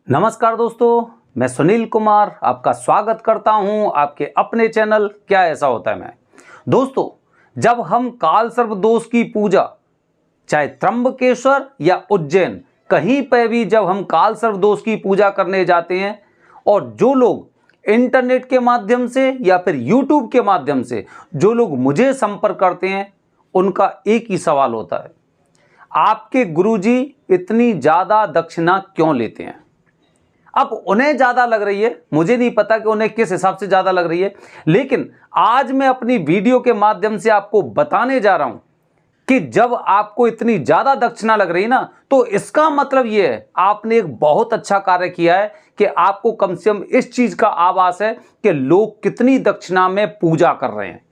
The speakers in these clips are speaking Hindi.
नमस्कार दोस्तों, मैं सुनील कुमार आपका स्वागत करता हूं आपके अपने चैनल क्या ऐसा होता है में। दोस्तों, जब हम काल सर्प दोष की पूजा चाहे त्र्यंबकेश्वर या उज्जैन कहीं पे भी जब हम काल सर्प दोष की पूजा करने जाते हैं और जो लोग इंटरनेट के माध्यम से या फिर यूट्यूब के माध्यम से जो लोग मुझे संपर्क करते हैं उनका एक ही सवाल होता है, आपके गुरुजी इतनी ज़्यादा दक्षिणा क्यों लेते हैं। अब उन्हें ज़्यादा लग रही है, मुझे नहीं पता कि उन्हें किस हिसाब से ज़्यादा लग रही है, लेकिन आज मैं अपनी वीडियो के माध्यम से आपको बताने जा रहा हूं कि जब आपको इतनी ज़्यादा दक्षिणा लग रही है ना, तो इसका मतलब यह है आपने एक बहुत अच्छा कार्य किया है कि आपको कम से कम इस चीज़ का आभास है कि लोग कितनी दक्षिणा में पूजा कर रहे हैं,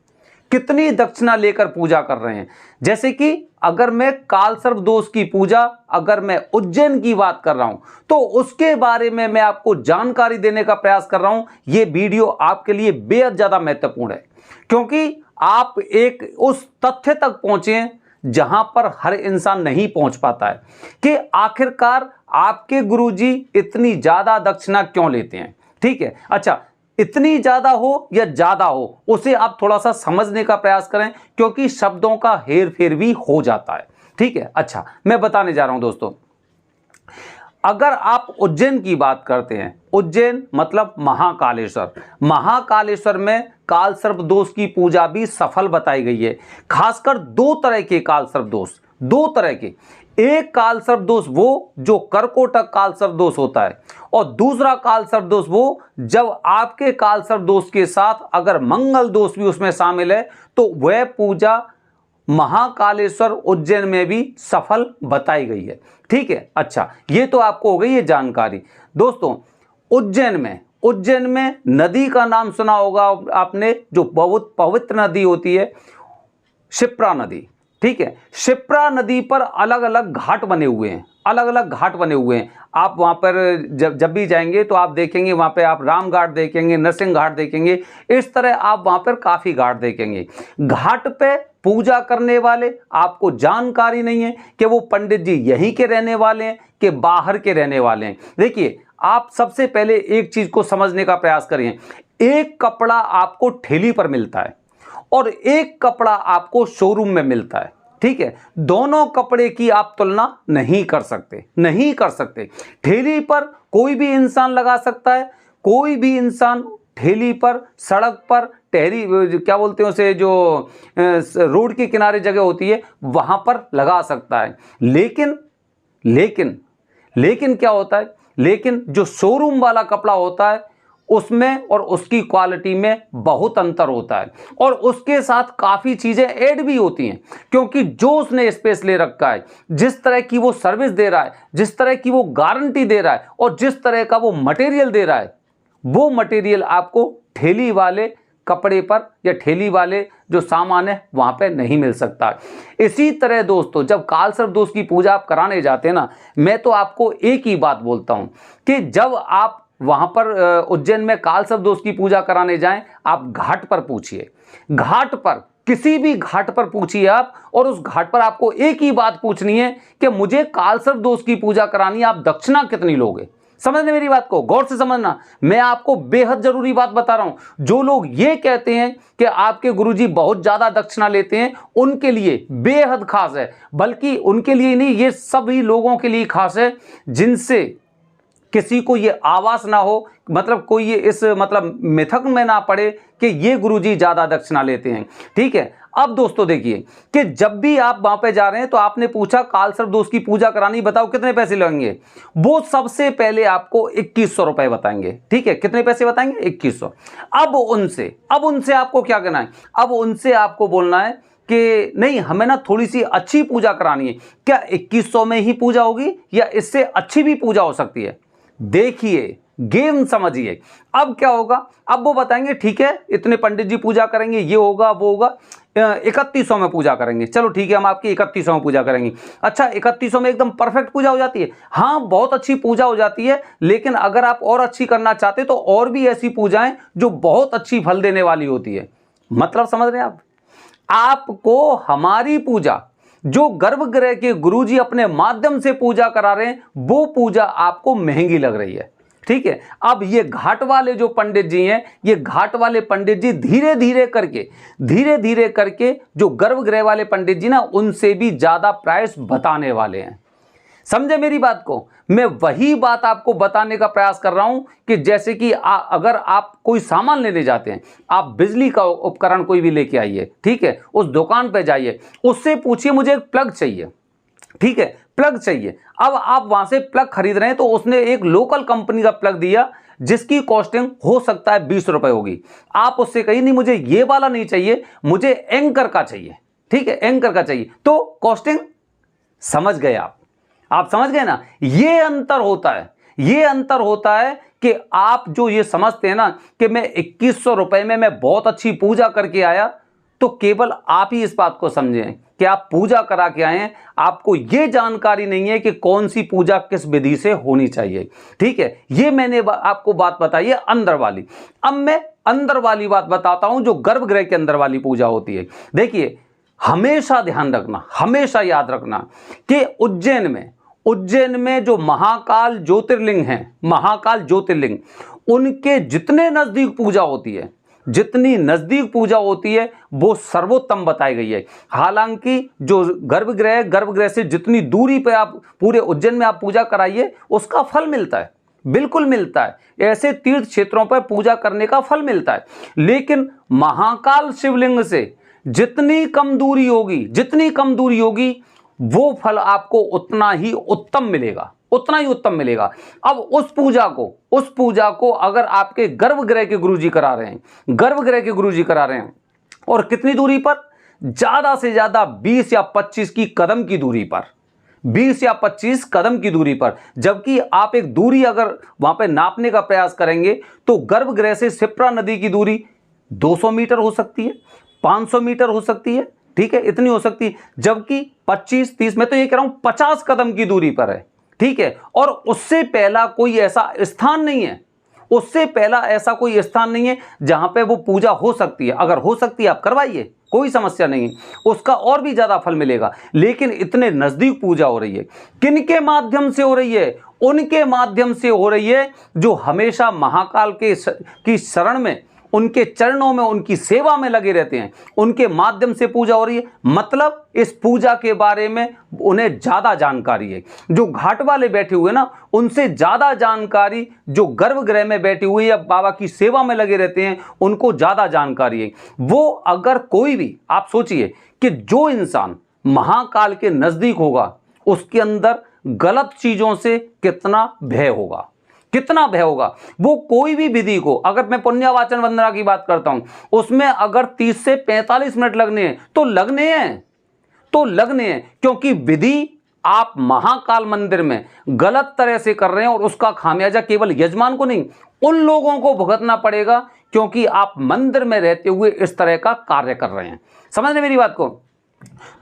कितनी दक्षिणा लेकर पूजा कर रहे हैं। जैसे कि अगर मैं काल सर्प दोष की पूजा अगर मैं उज्जैन की बात कर रहा हूं तो उसके बारे में मैं आपको जानकारी देने का प्रयास कर रहा हूं। यह वीडियो आपके लिए बेहद ज्यादा महत्वपूर्ण है क्योंकि आप एक उस तथ्य तक पहुंचे जहां पर हर इंसान नहीं पहुंच पाता है कि आखिरकार आपके गुरुजी इतनी ज्यादा दक्षिणा क्यों लेते हैं। ठीक है, अच्छा, इतनी ज्यादा हो या ज्यादा हो उसे आप थोड़ा सा समझने का प्रयास करें क्योंकि शब्दों का हेर फेर भी हो जाता है। ठीक है, अच्छा, मैं बताने जा रहा हूं दोस्तों, अगर आप उज्जैन की बात करते हैं, उज्जैन मतलब महाकालेश्वर, महाकालेश्वर में काल सर्प दोष की पूजा भी सफल बताई गई है। खासकर दो तरह के काल सर्प दोष, दो तरह के, एक काल सर्प दोष वो जो कर्कोटक काल सर्प दोष होता है और दूसरा काल सर्प दोष वो जब आपके काल सर्प दोष के साथ अगर मंगल दोष भी उसमें शामिल है तो वह पूजा महाकालेश्वर उज्जैन में भी सफल बताई गई है। ठीक है, अच्छा, ये तो आपको हो गई ये जानकारी। दोस्तों, उज्जैन में नदी का नाम सुना होगा आपने, जो बहुत पवित्र नदी होती है, क्षिप्रा नदी। ठीक है, क्षिप्रा नदी पर अलग अलग घाट बने हुए हैं, अलग अलग घाट बने हुए हैं। आप वहां पर जब भी जाएंगे तो आप देखेंगे वहां पे आप राम घाट देखेंगे, नरसिंह घाट देखेंगे, इस तरह आप वहां पर काफी घाट देखेंगे। घाट पे पूजा करने वाले आपको जानकारी नहीं है कि वो पंडित जी यहीं के रहने वाले हैं कि बाहर के रहने वाले हैं। देखिए, आप सबसे पहले एक चीज को समझने का प्रयास करिए, एक कपड़ा आपको ठेली पर मिलता है और एक कपड़ा आपको शोरूम में मिलता है। ठीक है, दोनों कपड़े की आप तुलना नहीं कर सकते, नहीं कर सकते। ठेली पर कोई भी इंसान लगा सकता है, कोई भी इंसान ठेली पर, सड़क पर, टहरी क्या बोलते हैं उसे, जो रोड के किनारे जगह होती है वहां पर लगा सकता है। लेकिन लेकिन लेकिन क्या होता है, लेकिन जो शोरूम वाला कपड़ा होता है उसमें और उसकी क्वालिटी में बहुत अंतर होता है और उसके साथ काफ़ी चीज़ें ऐड भी होती हैं क्योंकि जो उसने स्पेस ले रखा है, जिस तरह की वो सर्विस दे रहा है, जिस तरह की वो गारंटी दे रहा है और जिस तरह का वो मटेरियल दे रहा है, वो मटेरियल आपको ठेली वाले कपड़े पर या ठेली वाले जो सामान है वहां पे नहीं मिल सकता। इसी तरह दोस्तों, जब काल सर्प दोष की पूजा आप कराने जाते हैं ना, मैं तो आपको एक ही बात बोलता हूं कि जब आप वहां पर उज्जैन में काल सर्प दोष की पूजा कराने जाएं, आप घाट पर पूछिए, घाट पर, किसी भी घाट पर पूछिए आप, और उस घाट पर आपको एक ही बात पूछनी है कि मुझे काल सर्प दोष की पूजा करानी है, आप दक्षिणा कितनी लोगे। समझने मेरी बात को, गौर से समझना, मैं आपको बेहद जरूरी बात बता रहा हूं। जो लोग ये कहते हैं कि आपके गुरुजी बहुत ज्यादा दक्षिणा लेते हैं, उनके लिए बेहद खास है, बल्कि उनके लिए नहीं, ये सभी लोगों के लिए खास है जिनसे किसी को ये आवाज ना हो, मतलब कोई ये इस मतलब मिथक में ना पड़े कि ये गुरुजी ज्यादा दक्षिणा लेते हैं। ठीक है, अब दोस्तों देखिए कि जब भी आप वहां पे जा रहे हैं तो आपने पूछा काल सर्प दोष की पूजा करानी, बताओ कितने पैसे लगेंगे। वो सबसे पहले आपको 2100 रुपए बताएंगे। ठीक है, कितने पैसे बताएंगे, 2100। अब उनसे आपको क्या करना है, अब उनसे आपको बोलना है कि नहीं, हमें ना थोड़ी सी अच्छी पूजा करानी है, क्या 2100 में ही पूजा होगी या इससे अच्छी भी पूजा हो सकती है। देखिए, गेम समझिए। अब क्या होगा, अब वो बताएंगे ठीक है इतने पंडित जी पूजा करेंगे, ये होगा वो होगा, 3100 में पूजा करेंगे। चलो ठीक है, हम आपकी 3100 में पूजा करेंगे। अच्छा, 3100 में एकदम परफेक्ट पूजा हो जाती है? हाँ, बहुत अच्छी पूजा हो जाती है, लेकिन अगर आप और अच्छी करना चाहते तो और भी ऐसी पूजाएं जो बहुत अच्छी फल देने वाली होती है। मतलब समझ रहे हैं आप? आपको हमारी पूजा जो गर्भगृह के गुरुजी अपने माध्यम से पूजा करा रहे हैं वो पूजा आपको महंगी लग रही है, ठीक है। अब ये घाट वाले जो पंडित जी हैं, ये घाट वाले पंडित जी धीरे धीरे करके जो गर्भगृह वाले पंडित जी ना, उनसे भी ज्यादा प्राइस बताने वाले हैं। समझे मेरी बात को? मैं वही बात आपको बताने का प्रयास कर रहा हूं कि जैसे कि अगर आप कोई सामान लेने जाते हैं, आप बिजली का उपकरण कोई भी लेके आइए, ठीक है, उस दुकान पे जाइए, उससे पूछिए मुझे एक प्लग चाहिए, ठीक है, प्लग चाहिए। अब आप वहां से प्लग खरीद रहे हैं तो उसने एक लोकल कंपनी का प्लग दिया जिसकी कॉस्टिंग हो सकता है 20 रुपए होगी। आप उससे कहिए नहीं मुझे ये वाला नहीं चाहिए, मुझे एंकर का चाहिए, ठीक है, एंकर का चाहिए, तो कॉस्टिंग समझ गए आप समझ गए ना? ये अंतर होता है कि आप जो ये समझते हैं ना कि मैं 2100 रुपए में मैं बहुत अच्छी पूजा करके आया, तो केवल आप ही इस बात को समझें कि आप पूजा करा के आए हैं, आपको ये जानकारी नहीं है कि कौन सी पूजा किस विधि से होनी चाहिए, ठीक है। ये मैंने आपको बात बताई है अंदर वाली। अब मैं अंदर वाली बात बताता हूं जो गर्भगृह के अंदर वाली पूजा होती है। देखिए, हमेशा ध्यान रखना, हमेशा याद रखना कि उज्जैन में जो महाकाल ज्योतिर्लिंग हैं, महाकाल ज्योतिर्लिंग, उनके जितने नजदीक पूजा होती है, जितनी नजदीक पूजा होती है वो सर्वोत्तम बताई गई है। हालांकि जो गर्भगृह से जितनी दूरी पे आप पूरे उज्जैन में आप पूजा कराइए उसका फल मिलता है, बिल्कुल मिलता है। ऐसे तीर्थ क्षेत्रों पर पूजा करने का फल मिलता है, लेकिन महाकाल शिवलिंग से जितनी कम दूरी होगी वो फल आपको उतना ही उत्तम मिलेगा। अब उस पूजा को अगर आपके गर्भगृह के गुरुजी करा रहे हैं, और कितनी दूरी पर? ज्यादा से ज्यादा 20 या 25 की कदम की दूरी पर, 20 या 25 कदम की दूरी पर। जबकि आप एक दूरी अगर वहां पे नापने का प्रयास करेंगे तो गर्भगृह से शिप्रा नदी की दूरी 200 मीटर हो सकती है, 500 मीटर हो सकती है, ठीक है, इतनी हो सकती है। जबकि 25-30, मैं तो ये कह रहा हूं 50 कदम की दूरी पर है, ठीक है। और उससे पहला कोई ऐसा स्थान नहीं है जहां पे वो पूजा हो सकती है। अगर हो सकती है आप करवाइए, कोई समस्या नहीं है, उसका और भी ज्यादा फल मिलेगा। लेकिन इतने नजदीक पूजा हो रही है, किनके माध्यम से हो रही है? उनके माध्यम से हो रही है जो हमेशा महाकाल की शरण में, उनके चरणों में, उनकी सेवा में लगे रहते हैं, उनके माध्यम से पूजा हो रही है। मतलब इस पूजा के बारे में उन्हें ज्यादा जानकारी है। जो घाट वाले बैठे हुए ना, उनसे ज्यादा जानकारी जो गर्भगृह में बैठे हुए या बाबा की सेवा में लगे रहते हैं, उनको ज्यादा जानकारी है। वो अगर कोई भी, आप सोचिए कि जो इंसान महाकाल के नजदीक होगा उसके अंदर गलत चीजों से कितना भय होगा। वो कोई भी विधि को, अगर मैं पुण्यवाचन वंदना की बात करता हूं, उसमें अगर 30 से 45 मिनट लगने हैं तो लगने हैं, क्योंकि विधि आप महाकाल मंदिर में गलत तरह से कर रहे हैं और उसका खामियाजा केवल यजमान को नहीं, उन लोगों को भुगतना पड़ेगा, क्योंकि आप मंदिर में रहते हुए इस तरह का कार्य कर रहे हैं। समझ रहे मेरी बात को?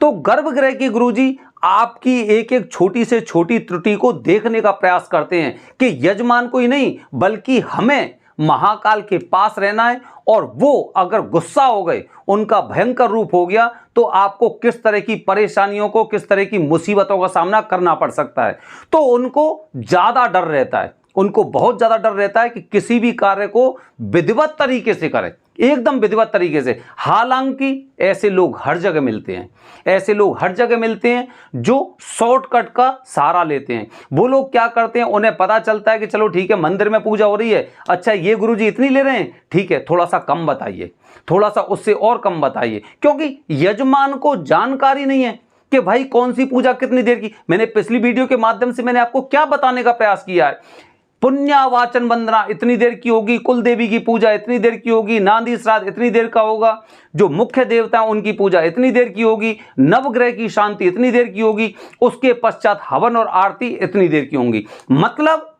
तो गर्भगृह के गुरुजी आपकी एक एक छोटी से छोटी त्रुटि को देखने का प्रयास करते हैं कि यजमान को ही नहीं बल्कि हमें महाकाल के पास रहना है, और वो अगर गुस्सा हो गए, उनका भयंकर रूप हो गया, तो आपको किस तरह की परेशानियों को, किस तरह की मुसीबतों का सामना करना पड़ सकता है। तो उनको ज्यादा डर रहता है, उनको बहुत ज्यादा डर रहता है कि किसी भी कार्य को विधिवत तरीके से करें, एकदम विधिवत तरीके से। हालांकि ऐसे लोग हर जगह मिलते हैं जो शॉर्टकट का सहारा लेते हैं। वो लोग क्या करते हैं, उन्हें पता चलता है कि चलो ठीक है मंदिर में पूजा हो रही है, अच्छा ये गुरुजी इतनी ले रहे हैं, ठीक है थोड़ा सा कम बताइए, थोड़ा सा उससे और कम बताइए, क्योंकि यजमान को जानकारी नहीं है कि भाई कौन सी पूजा कितनी देर की। मैंने पिछली वीडियो के माध्यम से मैंने आपको क्या बताने का प्रयास किया है, पुण्यवाचन वंदना इतनी देर की होगी, कुल देवी की पूजा इतनी देर की होगी, नांदी श्राद्ध इतनी देर का होगा, जो मुख्य देवता हैं उनकी पूजा इतनी देर की होगी, नवग्रह की शांति इतनी देर की होगी, उसके पश्चात हवन और आरती इतनी देर की होंगी। मतलब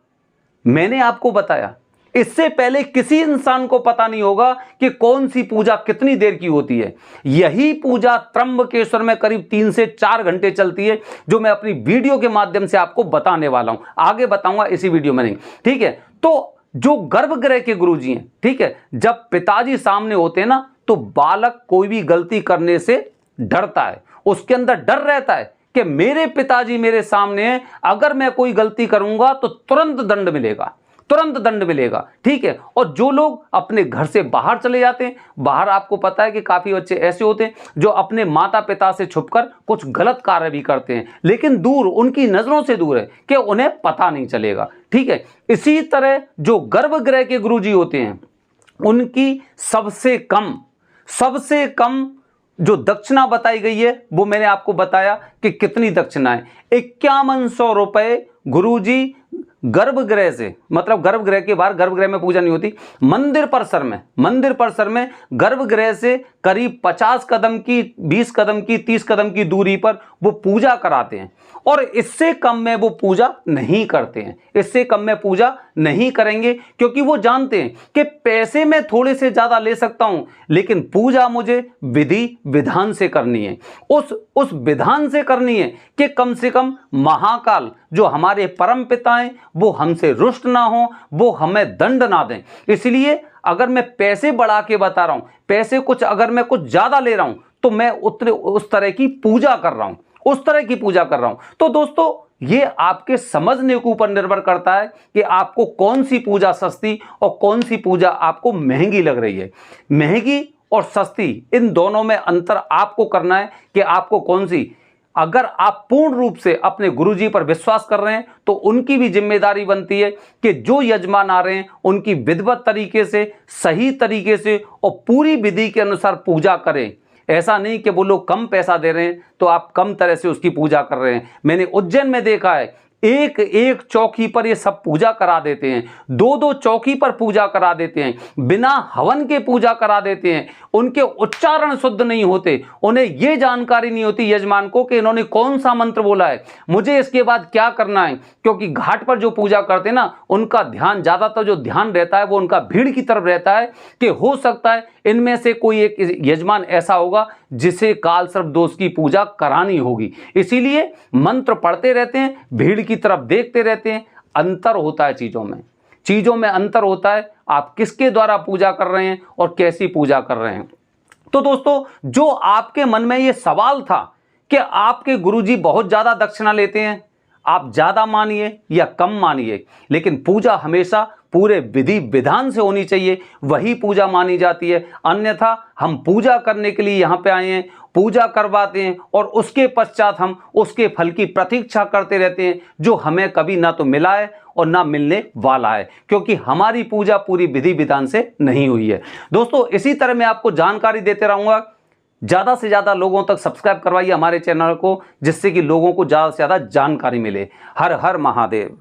मैंने आपको बताया, इससे पहले किसी इंसान को पता नहीं होगा कि कौन सी पूजा कितनी देर की होती है। यही पूजा त्र्यंबकेश्वर में करीब 3 से 4 घंटे चलती है, जो मैं अपनी वीडियो के माध्यम से आपको बताने वाला हूं, आगे बताऊंगा इसी वीडियो में नहीं, ठीक है। तो जो गर्भगृह के गुरुजी हैं, ठीक है, जब पिताजी सामने होते हैं ना, तो बालक कोई भी गलती करने से डरता है, उसके अंदर डर रहता है कि मेरे पिताजी मेरे सामने हैं, अगर मैं कोई गलती करूंगा तो तुरंत दंड मिलेगा, तुरंत दंड मिलेगा। ठीक है। और जो लोग अपने घर से बाहर चले जाते हैं, बाहर आपको पता है कि काफी बच्चे ऐसे होते हैं जो अपने माता पिता से छुपकर कुछ गलत कार्य भी करते हैं, लेकिन दूर, उनकी नजरों से दूर है कि उन्हें पता नहीं चलेगा। ठीक है। इसी तरह जो गर्भगृह के गुरुजी होते हैं, उनकी सबसे कम जो दक्षिणा बताई गई है वो मैंने आपको बताया कि कितनी दक्षिणा है। 5100 रुपए गुरुजी गर्भगृह से, मतलब गर्भगृह के बाहर, गर्भगृह में पूजा नहीं होती, मंदिर परिसर में गर्भगृह से करीब 50 कदम की, 20 कदम की, 30 कदम की दूरी पर वो पूजा कराते हैं। और इससे कम में वो पूजा नहीं करते हैं, इससे कम में पूजा नहीं करेंगे, क्योंकि वो जानते हैं कि पैसे मैं थोड़े से ज्यादा ले सकता हूं, लेकिन पूजा मुझे विधि विधान से करनी है। उस विधान से करनी है कि कम से कम महाकाल जो हमारे परम पिता हैं वो हमसे रुष्ट ना हो, वो हमें दंड ना दें। इसलिए अगर मैं पैसे बढ़ा के बता रहा हूं, पैसे कुछ अगर मैं कुछ ज्यादा ले रहा हूं, तो मैं उस तरह की पूजा कर रहा हूं, उस तरह की पूजा कर रहा हूं। तो दोस्तों, ये आपके समझने के ऊपर निर्भर करता है कि आपको कौन सी पूजा सस्ती और कौन सी पूजा आपको महंगी लग रही है। महंगी और सस्ती, इन दोनों में अंतर आपको करना है कि आपको कौन सी। अगर आप पूर्ण रूप से अपने गुरुजी पर विश्वास कर रहे हैं तो उनकी भी जिम्मेदारी बनती है कि जो यजमान आ रहे हैं उनकी विधिवत तरीके से, सही तरीके से और पूरी विधि के अनुसार पूजा करें। ऐसा नहीं कि वो लोग कम पैसा दे रहे हैं तो आप कम तरह से उसकी पूजा कर रहे हैं। मैंने उज्जैन में देखा है, एक एक चौकी पर ये सब पूजा करा देते हैं, दो दो चौकी पर पूजा करा देते हैं, बिना हवन के पूजा करा देते हैं। उनके उच्चारण शुद्ध नहीं होते, उन्हें ये जानकारी नहीं होती यजमान को कि इन्होंने कौन सा मंत्र बोला है, मुझे इसके बाद क्या करना है। क्योंकि घाट पर जो पूजा करते हैं ना, उनका ध्यान, ज्यादातर जो ध्यान रहता है वो उनका भीड़ की तरफ रहता है कि हो सकता है इनमें से कोई एक यजमान ऐसा होगा जिसे काल सर्प दोष की पूजा करानी होगी। इसीलिए मंत्र पढ़ते रहते हैं, भीड़ की तरफ देखते रहते हैं। अंतर होता है चीजों में अंतर होता है, आप किसके द्वारा पूजा कर रहे हैं और कैसी पूजा कर रहे हैं। तो दोस्तों, जो आपके मन में ये सवाल था कि आपके गुरुजी बहुत ज्यादा दक्षिणा लेते हैं, आप ज्यादा मानिए या कम मानिए, लेकिन पूजा हमेशा पूरे विधि विधान से होनी चाहिए, वही पूजा मानी जाती है। अन्यथा हम पूजा करने के लिए यहाँ पे आए हैं, पूजा करवाते हैं और उसके पश्चात हम उसके फल की प्रतीक्षा करते रहते हैं, जो हमें कभी ना तो मिला है और ना मिलने वाला है, क्योंकि हमारी पूजा पूरी विधि विधान से नहीं हुई है। दोस्तों, इसी तरह मैं आपको जानकारी देते रहूंगा। ज़्यादा से ज़्यादा लोगों तक सब्सक्राइब करवाइए हमारे चैनल को, जिससे कि लोगों को ज़्यादा से ज़्यादा जानकारी मिले। हर हर महादेव।